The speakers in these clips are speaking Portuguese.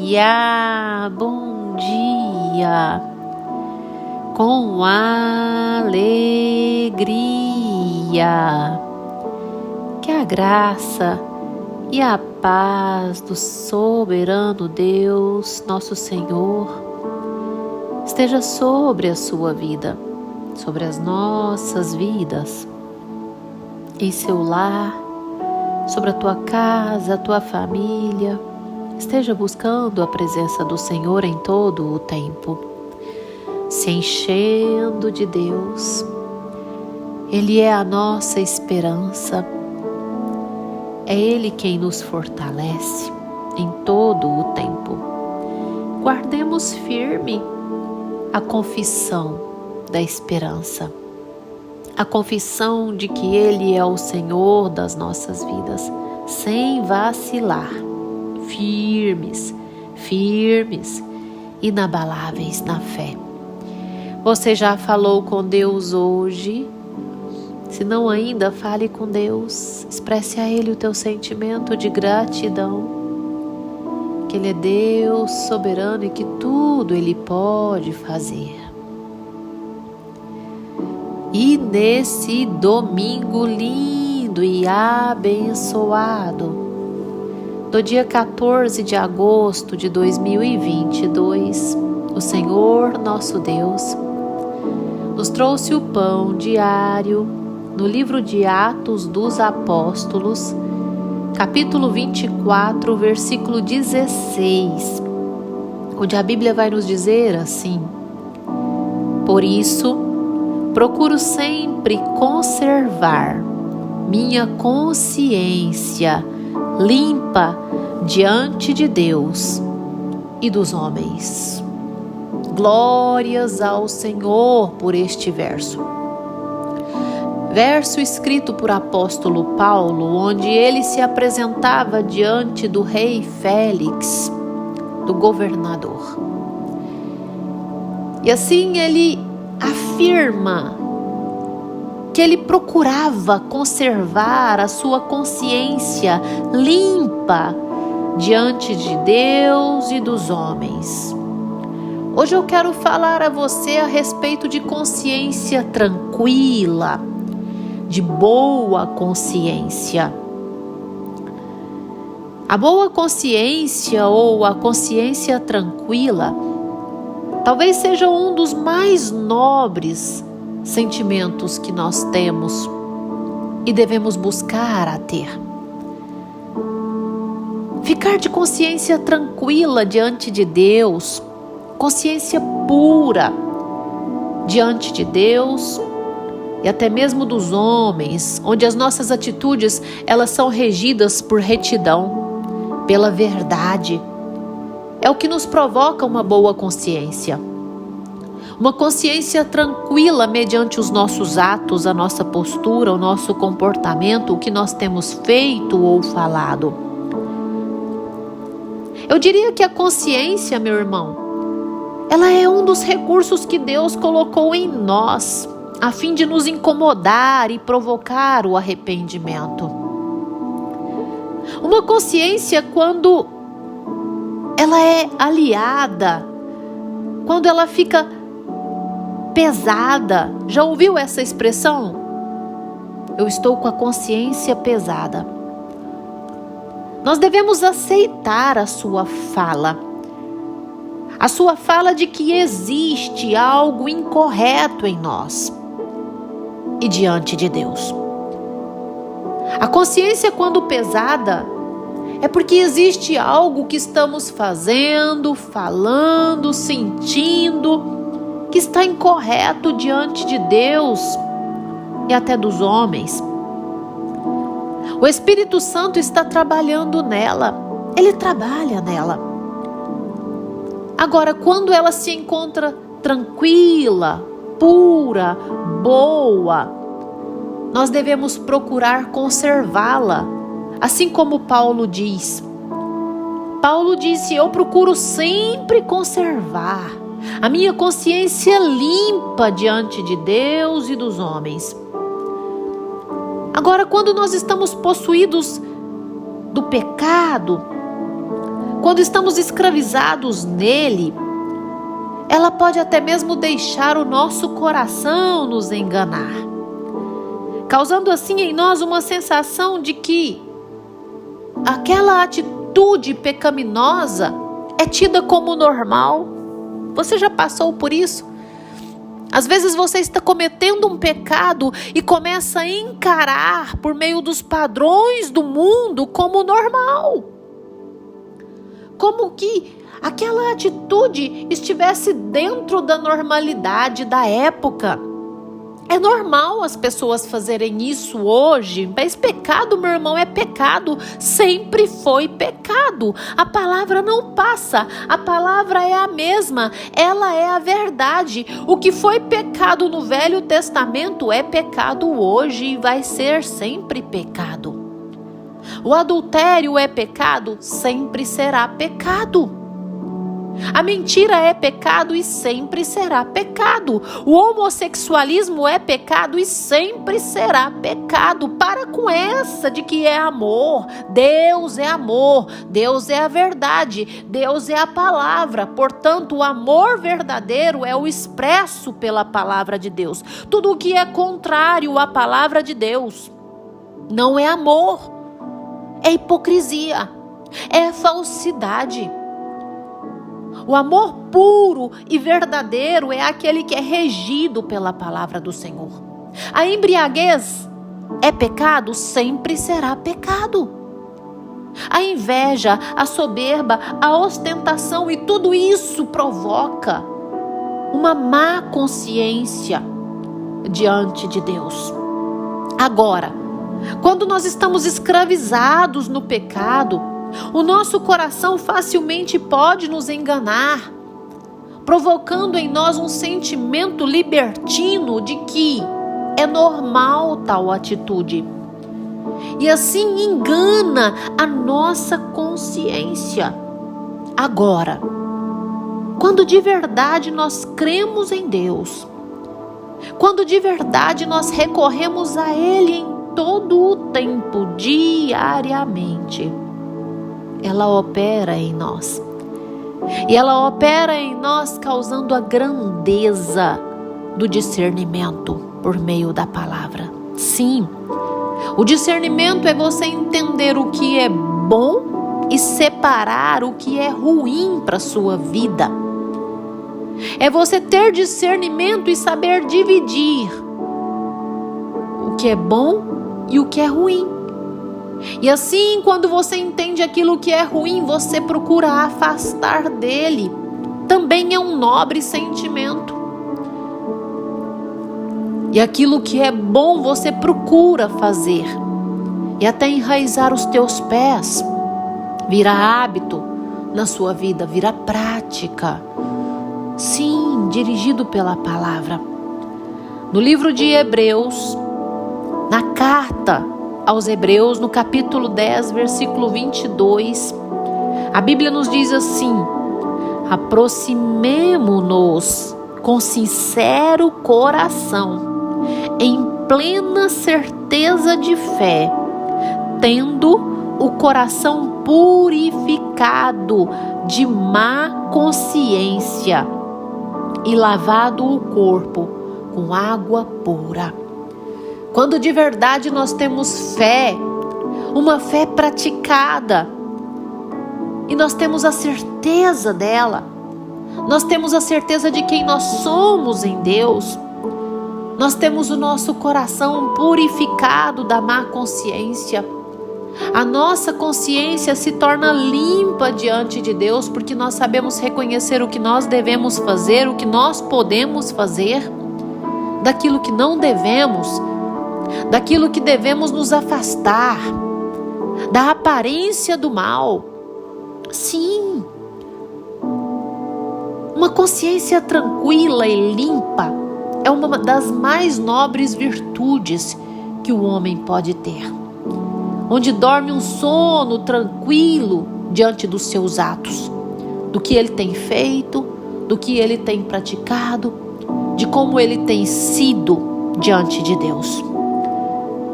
dia, bom dia, com alegria. Que a graça e a paz do soberano Deus, nosso Senhor, esteja sobre a sua vida, sobre as nossas vidas, em seu lar, sobre a tua casa, a tua família. Esteja buscando a presença do Senhor em todo o tempo, se enchendo de Deus. Ele é a nossa esperança. É Ele quem nos fortalece em todo o tempo. Guardemos firme a confissão da esperança, a confissão de que Ele é o Senhor das nossas vidas, sem vacilar, firmes, inabaláveis na fé. Você já falou com Deus hoje? Se não ainda, fale com Deus, expresse a Ele o teu sentimento de gratidão, que Ele é Deus soberano e que tudo Ele pode fazer. E nesse domingo lindo e abençoado, do dia 14 de agosto de 2022, o Senhor nosso Deus nos trouxe o pão diário no livro de Atos dos Apóstolos, capítulo 24, versículo 16, onde a Bíblia vai nos dizer assim: por isso, procuro sempre conservar minha consciência limpa diante de Deus e dos homens. Glórias ao Senhor por este verso. Verso escrito por apóstolo Paulo, onde ele se apresentava diante do rei Félix, do governador. E assim ele afirma que ele procurava conservar a sua consciência limpa diante de Deus e dos homens. Hoje eu quero falar a você a respeito de consciência tranquila, de boa consciência. A boa consciência ou a consciência tranquila talvez seja um dos mais nobres sentimentos que nós temos e devemos buscar a ter. Ficar de consciência tranquila diante de Deus, consciência pura diante de Deus e até mesmo dos homens, onde as nossas atitudes elas são regidas por retidão, pela verdade. É o que nos provoca uma boa consciência. Uma consciência tranquila mediante os nossos atos, a nossa postura, o nosso comportamento, o que nós temos feito ou falado. Eu diria que a consciência, meu irmão, ela é um dos recursos que Deus colocou em nós, a fim de nos incomodar e provocar o arrependimento. Uma consciência, quando ela é aliada, quando ela fica pesada. Já ouviu essa expressão? Eu estou com a consciência pesada. Nós devemos aceitar a sua fala de que existe algo incorreto em nós e diante de Deus. A consciência, quando pesada, é porque existe algo que estamos fazendo, falando, sentindo, que está incorreto diante de Deus e até dos homens. O Espírito Santo está trabalhando nela, ele trabalha nela. Agora, quando ela se encontra tranquila, pura, boa, nós devemos procurar conservá-la, assim como Paulo diz. Paulo disse: eu procuro sempre conservar a minha consciência limpa diante de Deus e dos homens. Agora, quando nós estamos possuídos do pecado, quando estamos escravizados nele, ela pode até mesmo deixar o nosso coração nos enganar, causando assim em nós uma sensação de que aquela atitude pecaminosa é tida como normal. Você já passou por isso? Às vezes você está cometendo um pecado e começa a encarar por meio dos padrões do mundo como normal. Como que aquela atitude estivesse dentro da normalidade da época. É normal as pessoas fazerem isso hoje, mas pecado, meu irmão, é pecado, sempre foi pecado. A palavra não passa, a palavra é a mesma, ela é a verdade. O que foi pecado no Velho Testamento é pecado hoje e vai ser sempre pecado. O adultério é pecado, sempre será pecado. A mentira é pecado e sempre será pecado. O homossexualismo é pecado e sempre será pecado. Para com essa de que é amor. Deus é amor. Deus é a verdade. Deus é a palavra. Portanto, o amor verdadeiro é o expresso pela palavra de Deus. Tudo o que é contrário à palavra de Deus não é amor. É hipocrisia. É falsidade. O amor puro e verdadeiro é aquele que é regido pela palavra do Senhor. A embriaguez é pecado, sempre será pecado. A inveja, a soberba, a ostentação e tudo isso provoca uma má consciência diante de Deus. Agora, quando nós estamos escravizados no pecado, o nosso coração facilmente pode nos enganar, provocando em nós um sentimento libertino de que é normal tal atitude. E assim engana a nossa consciência. Agora, quando de verdade nós cremos em Deus, quando de verdade nós recorremos a Ele em todo o tempo, diariamente, ela opera em nós. E ela opera em nós causando a grandeza do discernimento por meio da palavra. Sim, o discernimento é você entender o que é bom e separar o que é ruim para a sua vida. É você ter discernimento e saber dividir o que é bom e o que é ruim. E assim, quando você entende aquilo que é ruim, você procura afastar dele. Também é um nobre sentimento. E aquilo que é bom, você procura fazer. E até enraizar os teus pés. Vira hábito na sua vida, vira prática. Sim, dirigido pela palavra. No livro de Hebreus, na carta aos Hebreus, no capítulo 10, versículo 22, a Bíblia nos diz assim: aproximemo-nos com sincero coração, em plena certeza de fé, tendo o coração purificado de má consciência e lavado o corpo com água pura. Quando de verdade nós temos fé, uma fé praticada, e nós temos a certeza dela, nós temos a certeza de quem nós somos em Deus, nós temos o nosso coração purificado da má consciência, a nossa consciência se torna limpa diante de Deus, porque nós sabemos reconhecer o que nós devemos fazer, o que nós podemos fazer, daquilo que não devemos, daquilo que devemos nos afastar, da aparência do mal. Sim, uma consciência tranquila e limpa é uma das mais nobres virtudes que o homem pode ter, onde dorme um sono tranquilo diante dos seus atos, do que ele tem feito, do que ele tem praticado, de como ele tem sido diante de Deus.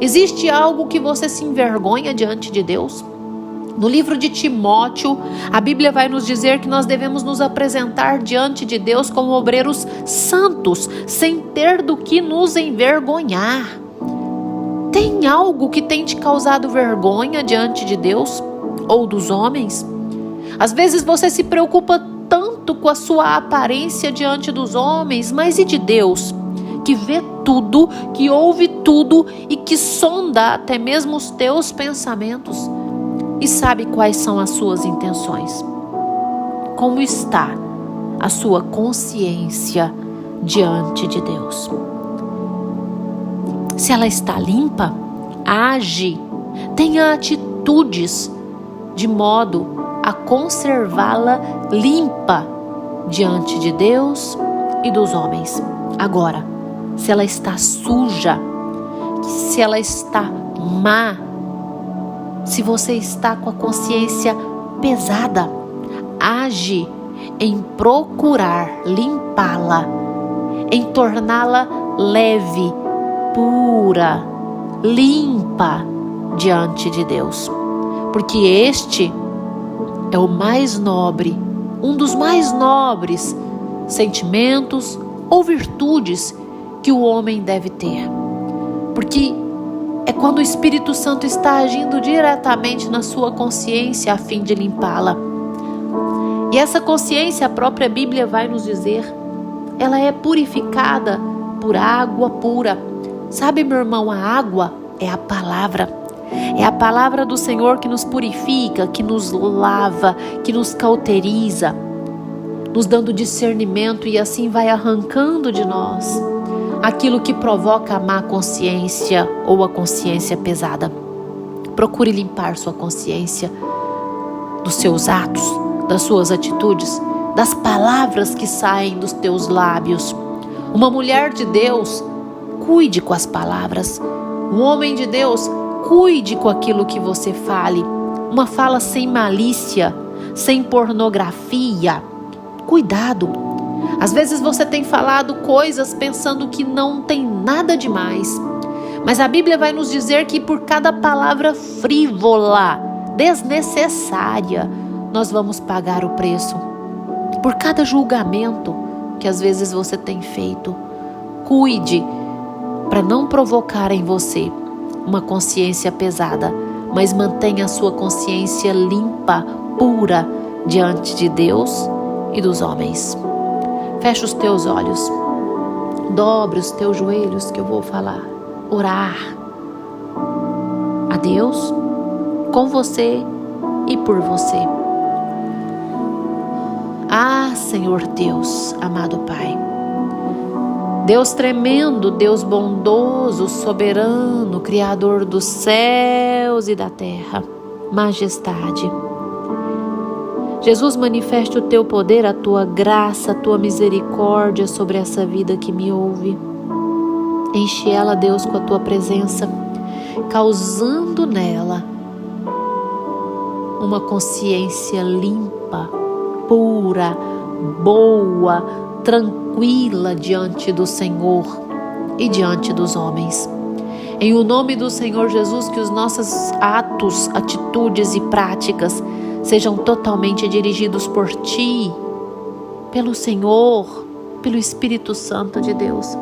Existe algo que você se envergonha diante de Deus? No livro de Timóteo, a Bíblia vai nos dizer que nós devemos nos apresentar diante de Deus como obreiros santos, sem ter do que nos envergonhar. Tem algo que tem te causado vergonha diante de Deus ou dos homens? Às vezes você se preocupa tanto com a sua aparência diante dos homens, mas e de Deus, que vê tudo, que ouve tudo e que sonda até mesmo os teus pensamentos e sabe quais são as suas intenções? Como está a sua consciência diante de Deus? Se ela está limpa, age, tenha atitudes de modo a conservá-la limpa diante de Deus e dos homens. Agora, se ela está suja, se ela está má, se você está com a consciência pesada, age em procurar limpá-la, em torná-la leve, pura, limpa diante de Deus. Porque este é o mais nobre, um dos mais nobres sentimentos ou virtudes que o homem deve ter. Porque é quando o Espírito Santo está agindo diretamente na sua consciência a fim de limpá-la. E essa consciência, a própria Bíblia vai nos dizer, ela é purificada por água pura. Sabe, meu irmão, a água é a palavra. É a palavra do Senhor que nos purifica, que nos lava, que nos cauteriza, nos dando discernimento e assim vai arrancando de nós aquilo que provoca a má consciência ou a consciência pesada. Procure limpar sua consciência dos seus atos, das suas atitudes, das palavras que saem dos teus lábios. Uma mulher de Deus, cuide com as palavras. Um homem de Deus, cuide com aquilo que você fale. Uma fala sem malícia, sem pornografia. Cuidado. Às vezes você tem falado coisas pensando que não tem nada demais. Mas a Bíblia vai nos dizer que por cada palavra frívola, desnecessária, nós vamos pagar o preço. Por cada julgamento que às vezes você tem feito, cuide para não provocar em você uma consciência pesada, mas mantenha a sua consciência limpa, pura, diante de Deus e dos homens. Fecha os teus olhos, dobre os teus joelhos que eu vou falar, orar a Deus com você e por você. Ah, Senhor Deus, amado Pai, Deus tremendo, Deus bondoso, soberano, Criador dos céus e da terra, majestade. Jesus, manifeste o teu poder, a tua graça, a tua misericórdia sobre essa vida que me ouve. Enche ela, Deus, com a tua presença, causando nela uma consciência limpa, pura, boa, tranquila diante do Senhor e diante dos homens. Em o nome do Senhor Jesus, que os nossos atos, atitudes e práticas sejam totalmente dirigidos por Ti, pelo Senhor, pelo Espírito Santo de Deus.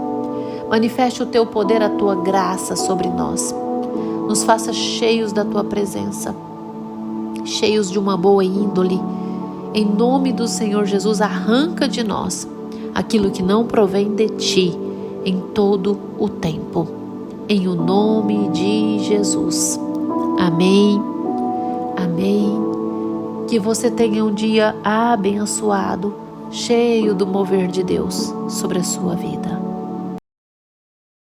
Manifeste o Teu poder, a Tua graça sobre nós. Nos faça cheios da Tua presença, cheios de uma boa índole. Em nome do Senhor Jesus, arranca de nós aquilo que não provém de Ti em todo o tempo. Em o nome de Jesus. Amém. Amém. Que você tenha um dia abençoado, cheio do mover de Deus sobre a sua vida.